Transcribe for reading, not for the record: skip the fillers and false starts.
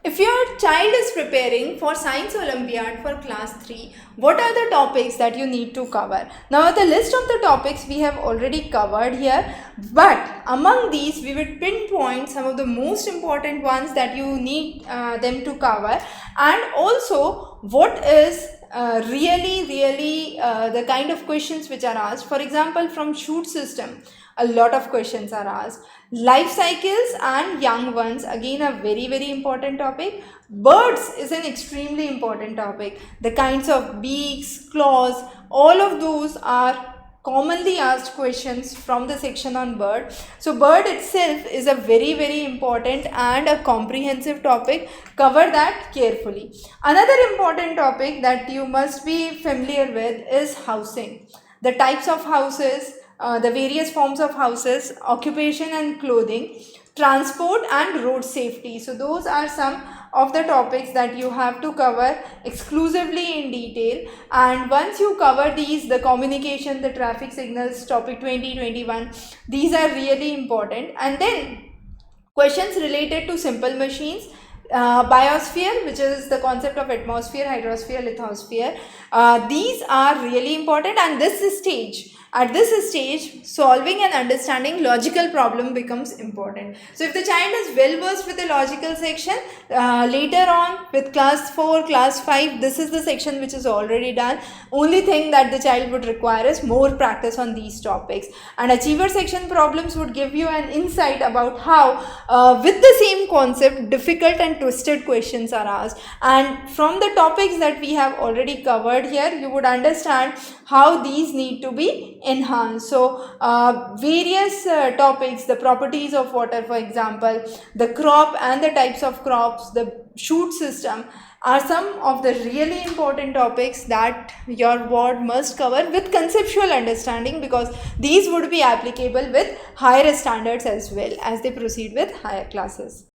If your child is preparing for Science Olympiad for class 3, what are the topics that you need to cover? Now the list of the topics we have already covered here, but among these we will pinpoint some of the most important ones that you need them to cover, and also what is really the kind of questions which are asked. For example, from shoot system, a lot of questions are asked. Life cycles and young ones, again a very important topic. Birds is an extremely important topic. The kinds of beaks, claws, all of those are commonly asked questions from the section on bird. So bird itself is a very important and a comprehensive topic. Cover that carefully. Another important topic that you must be familiar with is housing. The types of houses, the various forms of houses, occupation and clothing, transport and road safety. So those are some of the topics that you have to cover exclusively in detail, and once you cover these, the communication, the traffic signals, topic 2021, these are really important. And then questions related to simple machines, biosphere, which is the concept of atmosphere, hydrosphere, lithosphere. These are really important, and at this stage solving and understanding logical problem becomes important. So if the child is well versed with the logical section, later on with class 4, class 5, this is the section which is already done. Only thing that the child would require is more practice on these topics. And achiever section problems would give you an insight about how with the same concept difficult and twisted questions are asked, and from the topics that we have already covered here, you would understand how these need to be enhanced. So various topics, the properties of water, for example, the crop and the types of crops, the shoot system, are some of the really important topics that your board must cover with conceptual understanding, because these would be applicable with higher standards as well as they proceed with higher classes.